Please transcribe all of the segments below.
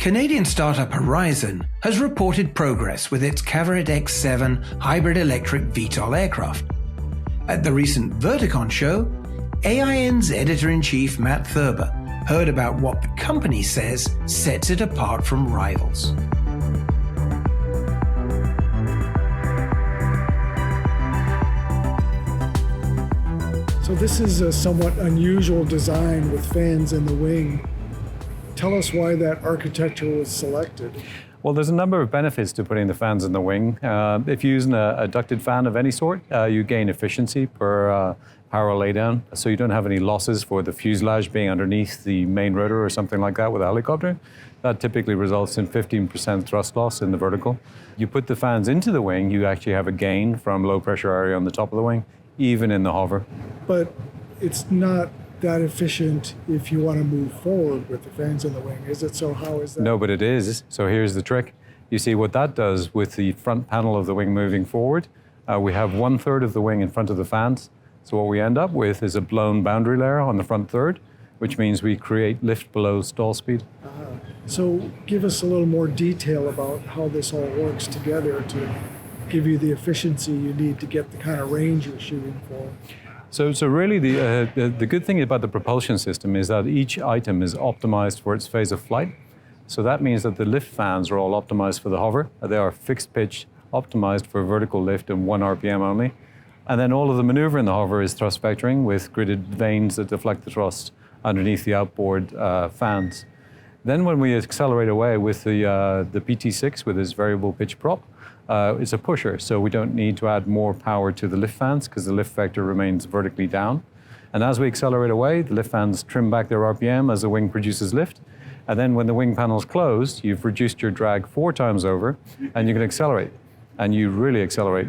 Canadian startup Horizon has reported progress with its Cavorite X7 hybrid electric VTOL aircraft. At the recent Verticon show, AIN's editor-in-chief Matt Thurber heard about what the company says sets it apart from rivals. So this is a somewhat unusual design with fans in the wing. Tell us why that architecture was selected. Well, there's a number of benefits to putting the fans in the wing. If you're using a ducted fan of any sort, you gain efficiency per power laydown, so you don't have any losses for the fuselage being underneath the main rotor or something like that with a helicopter. That typically results in 15% thrust loss in the vertical. You put the fans into the wing, you actually have a gain from low pressure area on the top of the wing, even in the hover. But it's not that efficient if you want to move forward with the fans in the wing, is it? So how is that? No, but it is. So here's the trick. You see what that does with the front panel of the wing moving forward. We have 1/3 of the wing in front of the fans. So what we end up with is a blown boundary layer on the front third, which means we create lift below stall speed. So give us a little more detail about how this all works together to give you the efficiency you need to get the kind of range you're shooting for. So really the good thing about the propulsion system is that each item is optimized for its phase of flight. So that means that the lift fans are all optimized for the hover. They are fixed pitch, optimized for vertical lift and 1 RPM only. And then all of the maneuver in the hover is thrust vectoring with gridded vanes that deflect the thrust underneath the outboard fans. Then when we accelerate away with the PT6 with its variable pitch prop, it's a pusher, so we don't need to add more power to the lift fans because the lift vector remains vertically down. And as we accelerate away, the lift fans trim back their RPM as the wing produces lift. And then when the wing panel's closed, you've reduced your drag 4 times over, and you can accelerate. And you really accelerate.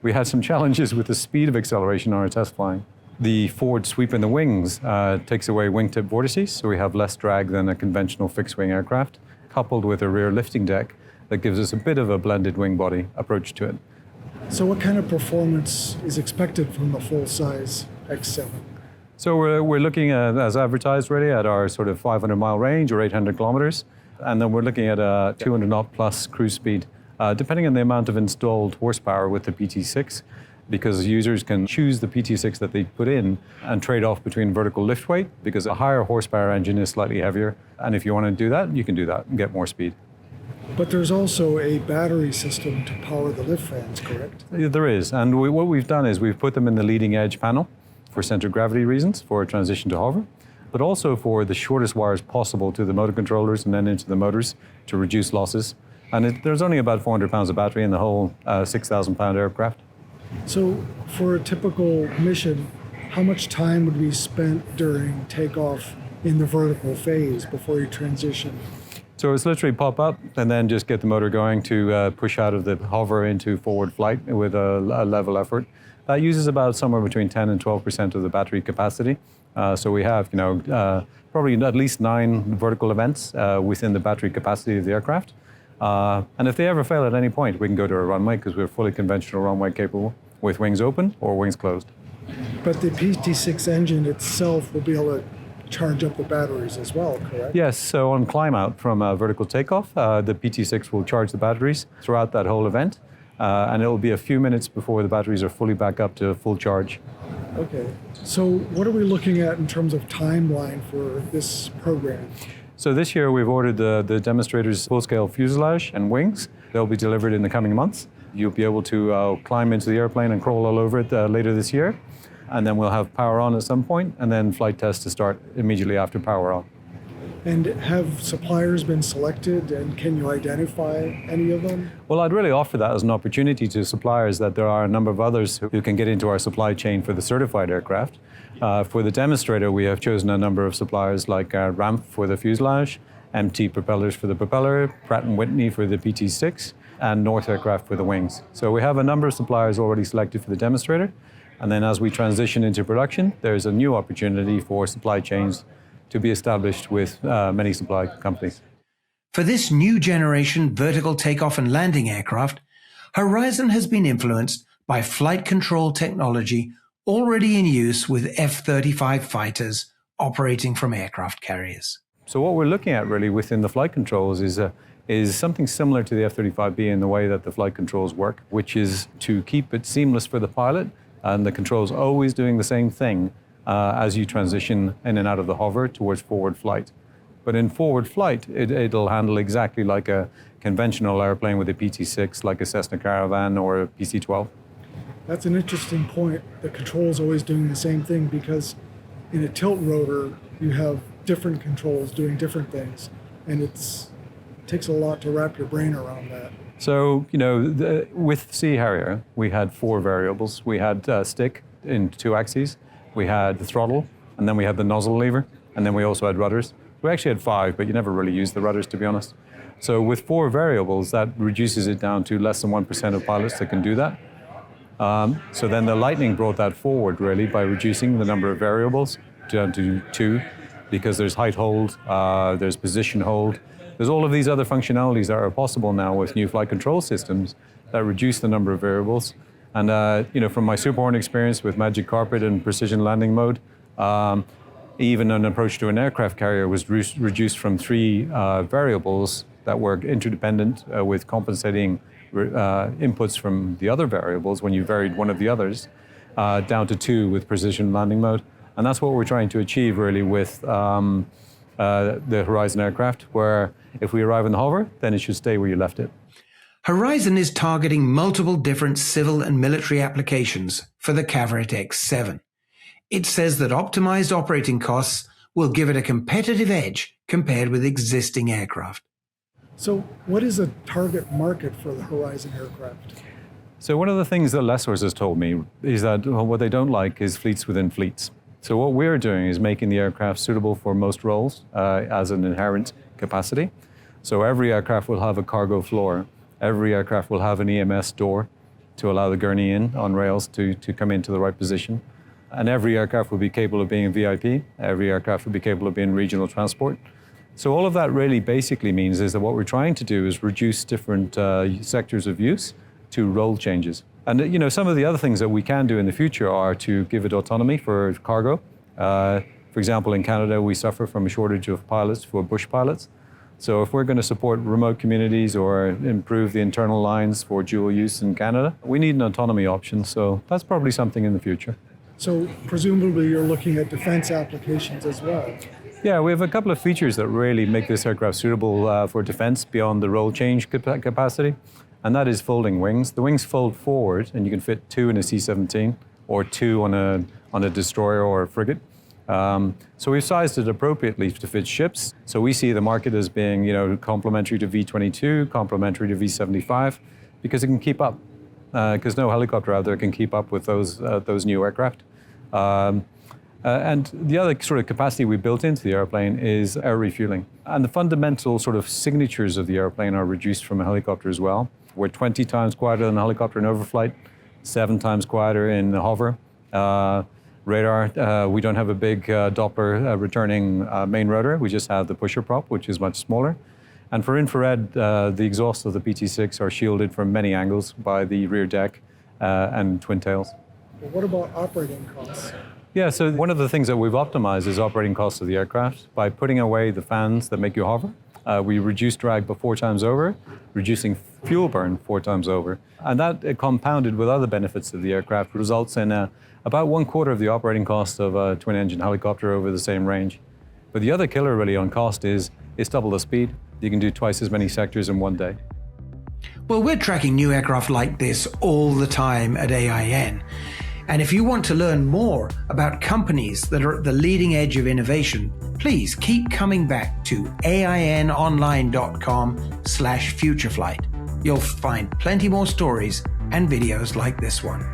We had some challenges with the speed of acceleration on our test flying. The forward sweep in the wings takes away wingtip vortices, so we have less drag than a conventional fixed-wing aircraft, coupled with a rear lifting deck that gives us a bit of a blended wing body approach to it. So what kind of performance is expected from the full-size X7? So we're looking at, as advertised really, at our sort of 500-mile range or 800 kilometers, and then we're looking at a 200 knot plus cruise speed, depending on the amount of installed horsepower with the PT6, because users can choose the PT6 that they put in and trade off between vertical lift weight, because a higher horsepower engine is slightly heavier, and if you want to do that, you can do that and get more speed. But there's also a battery system to power the lift fans, correct? There is, and what we've done is we've put them in the leading edge panel for center of gravity reasons, for a transition to hover, but also for the shortest wires possible to the motor controllers and then into the motors to reduce losses. And there's only about 400 pounds of battery in the whole 6,000 pound aircraft. So for a typical mission, how much time would be spent during takeoff in the vertical phase before you transition? So it's literally pop up and then just get the motor going to push out of the hover into forward flight with a level effort. That uses about somewhere between 10 and 12% of the battery capacity. So we have, probably at least 9 vertical events within the battery capacity of the aircraft. And if they ever fail at any point, we can go to a runway because we're fully conventional runway capable with wings open or wings closed. But the PT6 engine itself will be able to charge up the batteries as well, correct? Yes, so on climb out from vertical takeoff, the PT6 will charge the batteries throughout that whole event. And it will be a few minutes before the batteries are fully back up to full charge. Okay, so what are we looking at in terms of timeline for this program? So this year we've ordered the demonstrator's full-scale fuselage and wings. They'll be delivered in the coming months. You'll be able to climb into the airplane and crawl all over it later this year. And then we'll have power on at some point, and then flight tests to start immediately after power on. And have suppliers been selected, and can you identify any of them? Well, I'd really offer that as an opportunity to suppliers that there are a number of others who can get into our supply chain for the certified aircraft. For the demonstrator, we have chosen a number of suppliers like Ramp for the fuselage, MT Propellers for the propeller, Pratt & Whitney for the PT6, and North Aircraft for the wings. So we have a number of suppliers already selected for the demonstrator. And then as we transition into production, there's a new opportunity for supply chains to be established with many supply companies. For this new generation vertical takeoff and landing aircraft, Horizon has been influenced by flight control technology already in use with F-35 fighters operating from aircraft carriers. So what we're looking at really within the flight controls is something similar to the F-35B in the way that the flight controls work, which is to keep it seamless for the pilot, and the controls always doing the same thing as you transition in and out of the hover towards forward flight. But in forward flight, it'll handle exactly like a conventional airplane with a PT-6, like a Cessna Caravan or a PC-12. That's an interesting point. The control's always doing the same thing, because in a tilt rotor, you have different controls doing different things, and it takes a lot to wrap your brain around that. So, with Sea Harrier, we had 4 variables. We had stick in 2 axes, we had the throttle, and then we had the nozzle lever, and then we also had rudders. We actually had 5, but you never really used the rudders, to be honest. So with 4 variables, that reduces it down to less than 1% of pilots that can do that. So then the Lightning brought that forward, really, by reducing the number of variables down to 2, because there's height hold, there's position hold, there's all of these other functionalities that are possible now with new flight control systems that reduce the number of variables. And from my Super Hornet experience with Magic Carpet and precision landing mode, even an approach to an aircraft carrier was reduced from 3 variables that were interdependent with compensating inputs from the other variables when you varied one of the others, down to 2 with precision landing mode. And that's what we're trying to achieve really with the Horizon aircraft, where if we arrive in the hover, then it should stay where you left it. Horizon is targeting multiple different civil and military applications for the Cavorite X7. It says that optimized operating costs will give it a competitive edge compared with existing aircraft. So what is a target market for the Horizon aircraft? So one of the things that lessors has told me is that what they don't like is fleets within fleets. So what we're doing is making the aircraft suitable for most roles as an inherent capacity. So every aircraft will have a cargo floor. Every aircraft will have an EMS door to allow the gurney in on rails to come into the right position. And every aircraft will be capable of being a VIP. Every aircraft will be capable of being regional transport. So all of that really basically means is that what we're trying to do is reduce different sectors of use to role changes. And some of the other things that we can do in the future are to give it autonomy for cargo. For example, in Canada, we suffer from a shortage of pilots for bush pilots. So if we're going to support remote communities or improve the internal lines for dual use in Canada, we need an autonomy option. So that's probably something in the future. So presumably you're looking at defense applications as well. Yeah, we have a couple of features that really make this aircraft suitable for defense beyond the role change capacity, and that is folding wings. The wings fold forward, and you can fit 2 in a C-17 or 2 on a destroyer or a frigate. So we've sized it appropriately to fit ships. So we see the market as being, complementary to V-22, complementary to V-75, because it can keep up. Because no helicopter out there can keep up with those new aircraft. And the other sort of capacity we built into the airplane is air refueling. And the fundamental sort of signatures of the airplane are reduced from a helicopter as well. We're 20 times quieter than a helicopter in overflight, 7 times quieter in the hover. Radar, we don't have a big Doppler returning main rotor. We just have the pusher prop, which is much smaller. And for infrared, the exhausts of the PT-6 are shielded from many angles by the rear deck and twin tails. But what about operating costs? Yeah, so one of the things that we've optimized is operating costs of the aircraft. By putting away the fans that make you hover, we reduce drag by 4 times over, reducing fuel burn 4 times over. And that, compounded with other benefits of the aircraft, results in about 1/4 of the operating cost of a twin-engine helicopter over the same range. But the other killer really on cost is it's double the speed. You can do twice as many sectors in one day. Well, we're tracking new aircraft like this all the time at AIN. And if you want to learn more about companies that are at the leading edge of innovation, please keep coming back to ainonline.com/FutureFlight. You'll find plenty more stories and videos like this one.